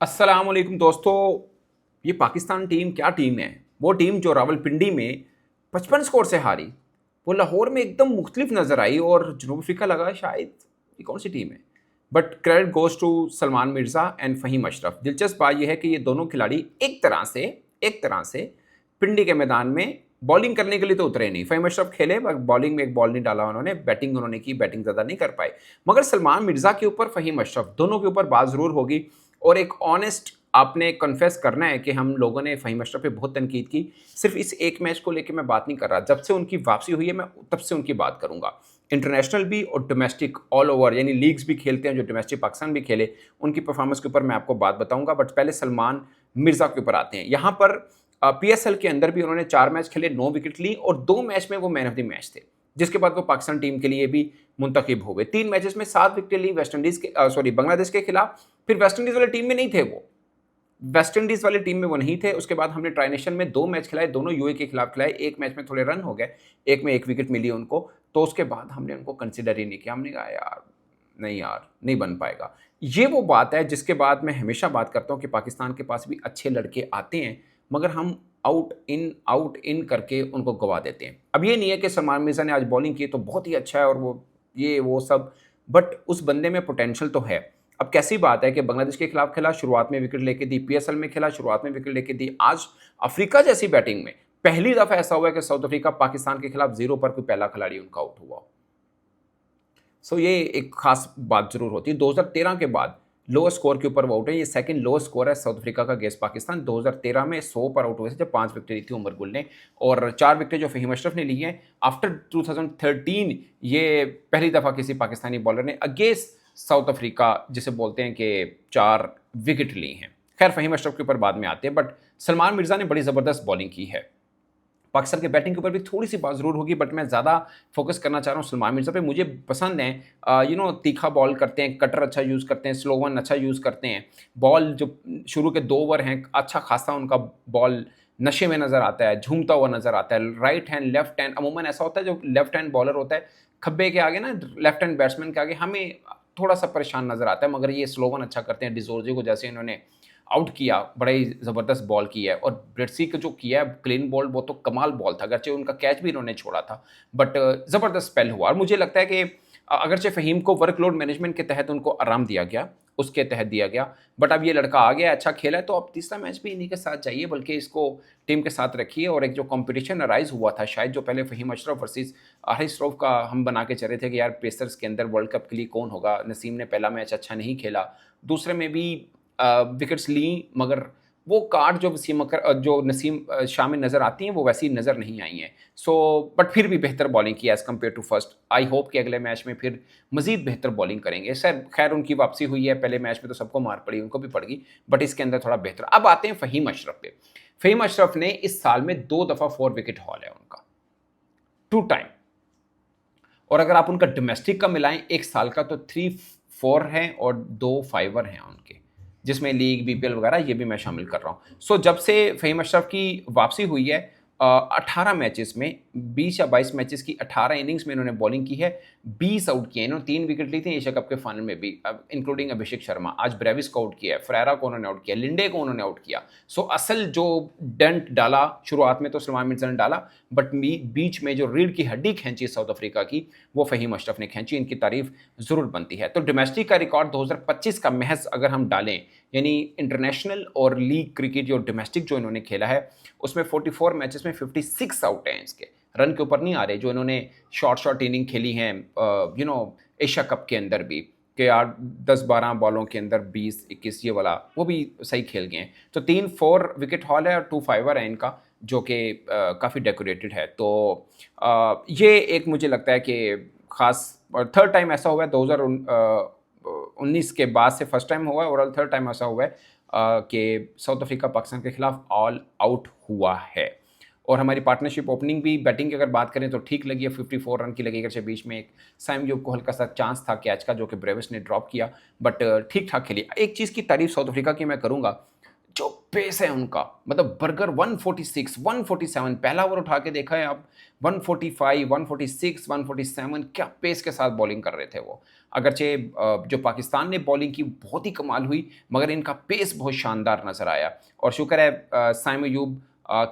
अस्सलाम वालेकुम दोस्तों। ये पाकिस्तान टीम क्या टीम है। वो टीम जो रावलपिंडी में 55 स्कोर से हारी, वो लाहौर में एकदम मुख्तलिफ नज़र आई और जनूब अफ्रीका लगा शायद ये कौन सी टीम है। But credit goes to Salman Mirza and Fahim Ashraf. दिलचस्प बात यह है कि ये दोनों खिलाड़ी एक तरह से पिंडी के मैदान में बॉलिंग करने के लिए तो उतरे नहीं। फ़हीम अशरफ खेले, बॉलिंग में एक बॉल नहीं डाला उन्होंने, बैटिंग उन्होंने की, बैटिंग ज़्यादा नहीं कर पाए। मगर सलमान मिर्ज़ा के ऊपर, फ़हीम अशरफ, दोनों के ऊपर बात ज़रूर होगी। और एक ऑनेस्ट आपने कन्फेस करना है कि हम लोगों ने फ़हीम अशरफ पे बहुत तनकीद की। सिर्फ इस एक मैच को लेकर मैं बात नहीं कर रहा, जब से उनकी वापसी हुई है मैं तब से उनकी बात करूंगा। इंटरनेशनल भी और डोमेस्टिक ऑल ओवर, यानी लीग्स भी खेलते हैं जो डोमेस्टिक पाकिस्तान भी खेले, उनकी परफॉर्मेंस के ऊपर मैं आपको बात बताऊंगा। बट पहले सलमान मिर्ज़ा के ऊपर आते हैं। यहाँ पर PSL के अंदर भी उन्होंने 4 मैच खेले, 9 विकेट ली और 2 मैच में वो मैन ऑफ द मैच थे, जिसके बाद वो पाकिस्तान टीम के लिए भी मुंतखब हो गए। 3 मैचेस में 7 विकेट ली वेस्ट इंडीज के बांग्लादेश के खिलाफ। फिर वेस्ट इंडीज वाली टीम में नहीं थे वो, वेस्ट इंडीज वाली टीम में वो नहीं थे। उसके बाद हमने ट्राई नेशन में 2 मैच खिलाए, दोनों यूए के खिलाफ खिलाए। एक मैच में थोड़े रन हो गए, एक में 1 विकेट मिली उनको, तो उसके बाद हमने उनको कंसिडर ही नहीं किया। हमने कहा यार नहीं यार, नहीं बन पाएगा। ये वो बात है जिसके बाद मैं हमेशा बात करता हूँ कि पाकिस्तान के पास भी अच्छे लड़के आते हैं, मगर हम आउट इन करके उनको गवा देते हैं। अब ये नहीं है कि सलमान मिर्ज़ा ने आज बॉलिंग की तो बहुत ही अच्छा है और वो सब, बट उस बंदे में पोटेंशियल तो है। अब कैसी बात है कि बांग्लादेश के खिलाफ खेला, शुरुआत में विकेट लेके दी, PSL में खेला, शुरुआत में विकेट लेके दी। आज अफ्रीका जैसी बैटिंग में पहली दफा ऐसा हुआ है कि साउथ अफ्रीका पाकिस्तान के खिलाफ 0 पर कोई पहला खिलाड़ी उनका आउट हुआ। सो ये एक खास बात जरूर होती है। 2013 के बाद लोएस्ट स्कोर के ऊपर वो आउट है। ये सेकंड लोएस्ट स्कोर है साउथ अफ्रीका का अगेंस्ट पाकिस्तान। 2013 में 100 पर आउट हुए थे जब 5 विकेट ली थी उमर गुल ने, और 4 विकेट जो फ़हीम अशरफ ने ली हैं आफ्टर 2013। ये पहली दफ़ा किसी पाकिस्तानी बॉलर ने अगेंस्ट साउथ अफ्रीका, जिसे बोलते हैं कि 4 विकेट ली हैं। खैर फ़हीम अशरफ के ऊपर बाद में आते हैं, बट सलमान मिर्ज़ा ने बड़ी ज़बरदस्त बॉलिंग की है। पाकिस्तान के बैटिंग के ऊपर भी थोड़ी सी बात ज़रूर होगी, बट मैं ज़्यादा फोकस करना चाह रहा हूँ सलमान मिर्ज़ा पे। मुझे पसंद है तीखा बॉल करते हैं, कटर अच्छा यूज़ करते हैं, स्लो वन अच्छा यूज़ करते हैं। बॉल जो शुरू के 2 ओवर हैं, अच्छा खासा उनका बॉल नशे में नज़र आता है, झूमता हुआ नज़र आता है। राइट हैंड, लेफ्ट हैंड, अमूमन ऐसा होता है जो लेफ्ट हैंड बॉलर होता है, खब्बे के आगे ना, लेफ्ट हैंड बैट्समैन के आगे हमें थोड़ा सा परेशान नज़र आता है, मगर ये स्लो वन अच्छा करते हैं। डिजोर्जे को जैसे इन्होंने आउट किया, बड़ा ही ज़बरदस्त बॉल की है। और ब्रेडसी का जो किया है क्लीन बॉल, वो तो कमाल बॉल था। अगरचे उनका कैच भी इन्होंने छोड़ा था, बट ज़बरदस्त स्पेल हुआ। और मुझे लगता है कि अगरचे फ़हीम को वर्कलोड मैनेजमेंट के तहत उनको आराम दिया गया, उसके तहत दिया गया, बट अब ये लड़का आ गया, अच्छा खेला है, तो अब तीसरा मैच भी इन्हीं के साथ जाइए, बल्कि इसको टीम के साथ रखिए। और एक जो कंपटीशन अराइज हुआ था शायद, जो पहले फ़हीम अशरफ वर्सेस हारिस रऊफ का हम बना के चले थे कि यार पेसर्स के अंदर वर्ल्ड कप के लिए कौन होगा। नसीम ने पहला मैच अच्छा नहीं खेला, दूसरे में भी विकेट्स ली, मगर वो कार्ड जो नसीम शाह में नज़र आती हैं वो वैसी नज़र नहीं आई हैं। बट फिर भी बेहतर बॉलिंग की as compared to first. I hope कि अगले मैच में फिर मज़ीद बेहतर बॉलिंग करेंगे। सर खैर उनकी वापसी हुई है, पहले मैच में तो सबको मार पड़ी, उनको भी पड़ गई, बट इसके अंदर थोड़ा बेहतर। अब आते हैं फ़हीम अशरफ पे। फ़हीम अशरफ ने इस साल में 2 दफ़ा 4 विकेट हॉल है उनका, 2 टाइम। और अगर आप उनका डोमेस्टिक का मिलाएं एक साल का, तो 3-4 हैं और 2 फाइवर हैं उनके, जिसमें लीग, BPL वगैरह ये भी मैं शामिल कर रहा हूँ। जब से फ़हीम अशरफ की वापसी हुई है, 18 मैचेस में 20 या 22 मैचेस की 18 इनिंग्स में इन्होंने बॉलिंग की है, 20 आउट किए। इन्होंने 3 विकेट ली थी एशिया कप के फाइनल में भी, इंक्लूडिंग अभिषेक शर्मा। आज ब्रेविस को आउट किया है, फ्रेरा को उन्होंने आउट किया, लिंडे को उन्होंने आउट किया। असल जो डेंट डाला शुरुआत में तो सलमान मिर्ज़ा ने डाला, बट बीच में जो रीढ़ की हड्डी खींची साउथ अफ्रीका की, वो फ़हीम अशरफ ने खींची। इनकी तारीफ ज़रूर बनती है। तो डोमेस्टिक का रिकॉर्ड 2025 का महज अगर हम डालें, यानी इंटरनेशनल और लीग क्रिकेट जो डोमेस्टिक जो इन्होंने खेला है, उसमें 44 मैचेस में 56 आउट हैं इसके, रन के ऊपर नहीं आ रहे। जो इन्होंने शॉर्ट इनिंग खेली हैं एशिया कप के अंदर भी, कि 10-12 बॉलों के अंदर 20-21, ये वाला वो भी सही खेल गए हैं। तो 3-4 विकेट हॉल है और 2 फाइवर है इनका, जो कि काफ़ी डेकोरेटेड है। तो ये एक मुझे लगता है कि ख़ास, और थर्ड टाइम ऐसा हुआ है 2019 के बाद से फर्स्ट टाइम हुआ है, और थर्ड टाइम ऐसा हुआ है कि साउथ अफ्रीका पाकिस्तान के खिलाफ ऑल आउट हुआ है। और हमारी पार्टनरशिप ओपनिंग भी, बैटिंग की अगर बात करें तो ठीक लगी है, 54 रन की लगी। अगर बीच में एक साइम यूब को हल्का सा चांस था कैच का, जो कि ब्रेविस ने ड्रॉप किया, बट ठीक ठाक खेली। एक चीज़ की तारीफ साउथ अफ्रीका की मैं करूँगा, जो पेस है उनका, मतलब बर्गर 146, 147 पहला ओवर उठा के देखा है आप, 145, 146, 147 क्या पेस के साथ बॉलिंग कर रहे थे वो। अगरचे जो पाकिस्तान ने बॉलिंग की बहुत ही कमाल हुई, मगर इनका पेस बहुत शानदार नज़र आया। और शुक्र है साइम अयूब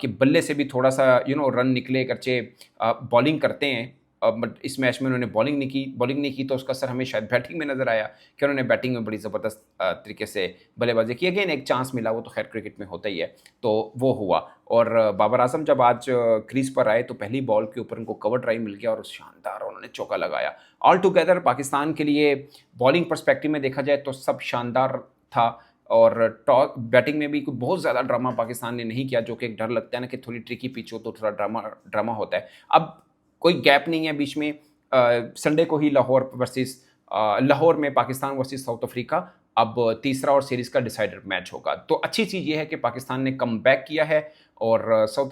के बल्ले से भी थोड़ा सा रन निकले, अगरचे बॉलिंग करते हैं बट इस मैच में उन्होंने बॉलिंग नहीं की तो उसका असर हमें शायद बैटिंग में नज़र आया कि उन्होंने बैटिंग में बड़ी ज़बरदस्त तरीके से बल्लेबाजी की। अगेन एक चांस मिला, वो तो खैर क्रिकेट में होता ही है, तो वो हुआ। और बाबर आजम जब आज क्रीज पर आए तो पहली बॉल के ऊपर उनको कवर ड्राइव मिल गया और शानदार उन्होंने चौका लगाया। ऑल टुगेदर पाकिस्तान के लिए बॉलिंग परस्पेक्टिव में देखा जाए तो सब शानदार था। और टॉस बैटिंग में भी कोई बहुत ज़्यादा ड्रामा पाकिस्तान ने नहीं किया, जो कि एक डर लगता है ना कि थोड़ी ट्रिकी पिच हो तो थोड़ा ड्रामा होता है। अब कोई गैप नहीं है बीच में, संडे को ही लाहौर में पाकिस्तान वर्सेस साउथ अफ्रीका, अब तीसरा और सीरीज़ का डिसाइडर मैच होगा। तो अच्छी चीज़ ये है कि पाकिस्तान ने कम बैक किया है। और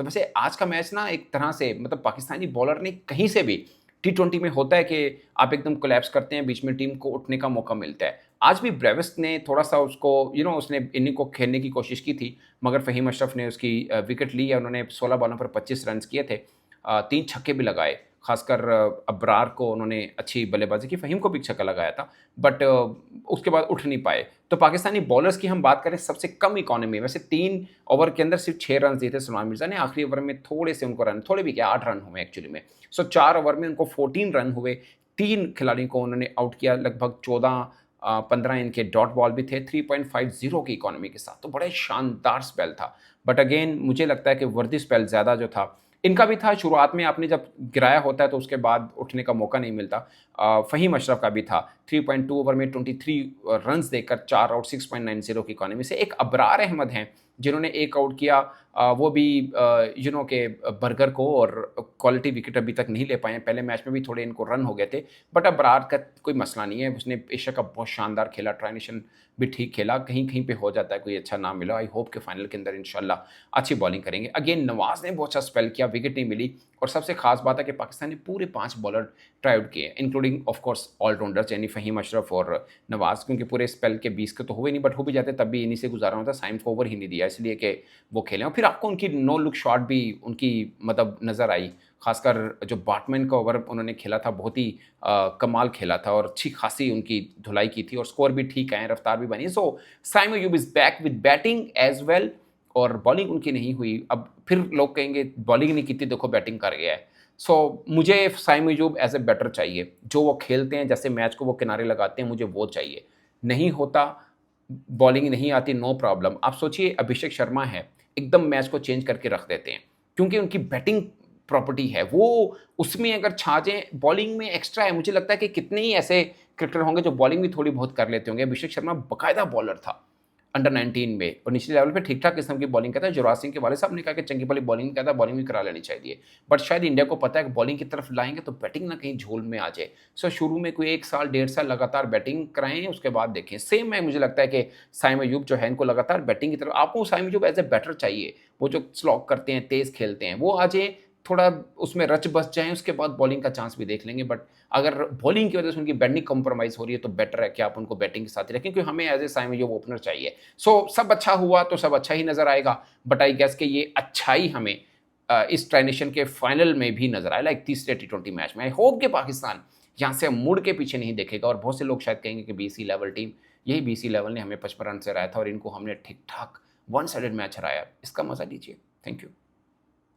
वैसे आज का मैच ना एक तरह से मतलब पाकिस्तानी बॉलर ने कहीं से भी, T20 में होता है कि आप एकदम कोलैप्स करते हैं, बीच में टीम को उठने का मौका मिलता है। आज भी ब्रेविस्ट ने थोड़ा सा उसको उसने इनिंग को खेलने की कोशिश की थी, मगर फ़हीम अशरफ ने उसकी विकेट ली है। उन्होंने 16 बॉलों पर 25 रन किए थे, 3 छक्के भी लगाए, खासकर अब्रार को उन्होंने अच्छी बल्लेबाजी की, फ़हीम को भी छक्का लगाया था, बट उसके बाद उठ नहीं पाए। तो पाकिस्तानी बॉलर्स की हम बात करें, सबसे कम इकॉनमी, वैसे 3 ओवर के अंदर सिर्फ 6 रन दिए थे सलमान मिर्ज़ा ने, आखिरी ओवर में थोड़े से उनको रन, थोड़े भी क्या 8 रन हुए एक्चुअली में। 4 ओवर में उनको 14 रन हुए, 3 खिलाड़ियों को उन्होंने आउट किया, लगभग 15 इनके डॉट बॉल भी थे, 3.50 की इकॉनमी के साथ, तो बड़ा शानदार स्पेल था। बट अगेन मुझे लगता है कि वर्दी स्पेल ज़्यादा जो था इनका भी था। शुरुआत में आपने जब गिराया होता है तो उसके बाद उठने का मौका नहीं मिलता। फ़हीम अशरफ का भी था, 3.2 ओवर में 23 रन्स देकर 4 आउट, 6.90 की इकॉनमी से। एक अबरार अहमद हैं जिन्होंने एक आउट किया, वो भी के बर्गर को, और क्वालिटी विकेट अभी तक नहीं ले पाए हैं। पहले मैच में भी थोड़े इनको रन हो गए थे, बट अबरार का कोई मसला नहीं है, उसने एशिया कप बहुत शानदार खेला, ट्राई नेशन भी ठीक खेला, कहीं कहीं पे हो जाता है कोई अच्छा ना मिला। आई होप कि फाइनल के अंदर इंशाल्लाह अच्छी बॉलिंग करेंगे। अगेन नवाज़ ने बहुत अच्छा स्पेल किया, विकेट नहीं मिली, और सबसे खास बात है कि पाकिस्तान ने पूरे 5 बॉलर ट्राई आउट किए, इंक्लूडिंग ऑफ कोर्स ऑलराउंडर्स यानी फ़हीम अशरफ और नवाज़, क्योंकि पूरे स्पेल के 20 के तो हुए नहीं, बट हो भी जाते तब भी इन्हीं से गुजारा होता। साइम को ओवर ही नहीं दिया इसलिए कि वो खेलें। और फिर आपको उनकी नो लुक शॉट भी उनकी मतलब नज़र आई, खासकर जो बाटमैन का ओवर उन्होंने खेला था, बहुत ही कमाल खेला था और अच्छी खासी उनकी धुलाई की थी, और स्कोर भी ठीक आए, रफ्तार भी बनी। So Saim Ayub is back with batting as well, और बॉलिंग उनकी नहीं हुई। अब फिर लोग कहेंगे बॉलिंग नहीं की थी, देखो बैटिंग कर गया है। सो मुझे Saim Ayub as a batter चाहिए, जो वो खेलते हैं, जैसे मैच को वो किनारे लगाते हैं, मुझे वो चाहिए। नहीं होता, बॉलिंग नहीं आती, नो प्रॉब्लम। आप सोचिए अभिषेक शर्मा है, एकदम मैच को चेंज करके रख देते हैं, क्योंकि उनकी बैटिंग प्रॉपर्टी है, वो उसमें अगर छा जाएँ, बॉलिंग में एक्स्ट्रा है। मुझे लगता है कि कितने ही ऐसे क्रिकेटर होंगे जो बॉलिंग भी थोड़ी बहुत कर लेते होंगे। अभिषेक शर्मा बाकायदा बॉलर था अंडर 19 में, और निचले लेवल पे ठीक-ठाक किस्म की बॉलिंग करता है। युवराज सिंह के वालिद साहब ने कहा कि चंगी भली बॉलिंग करता है, बॉलिंग भी करा लेनी चाहिए। बट शायद इंडिया को पता है कि बॉलिंग की तरफ लाएँगे तो बैटिंग ना कहीं झोल में आ जाए। सो शुरू में कोई 1 साल, 1.5 साल लगातार बैटिंग कराएँ, उसके बाद देखें। सेम है, मुझे लगता है कि साइम अयूब जो है, इनको लगातार बैटिंग की तरफ, आपको Saim Ayub as a batter चाहिए। वो जो स्लॉग करते हैं, तेज़ खेलते हैं, वो आ जाए, थोड़ा उसमें रच बस जाएँ, उसके बाद बॉलिंग का चांस भी देख लेंगे। बट अगर बॉलिंग की वजह से उनकी बैटिंग कॉम्प्रोमाइज़ हो रही है तो बेटर है कि आप उनको बैटिंग के साथ ही रखें, क्योंकि हमें as a Saim Ayub opener चाहिए। सो सब अच्छा हुआ तो सब अच्छा ही नज़र आएगा, बट आई गेस कि ये अच्छाई हमें इस ट्रांजिशन के फाइनल में भी नज़र आए, लाइक तीसरे T20 मैच में। आई होप कि पाकिस्तान यहाँ से मुड़ के पीछे नहीं देखेगा, और बहुत से लोग शायद कहेंगे कि BC लेवल टीम, यही BC लेवल ने हमें 55 रन से हराया था और इनको हमने ठीक-ठाक वन साइडेड मैच हराया। इसका मज़ा लीजिए। Thank you.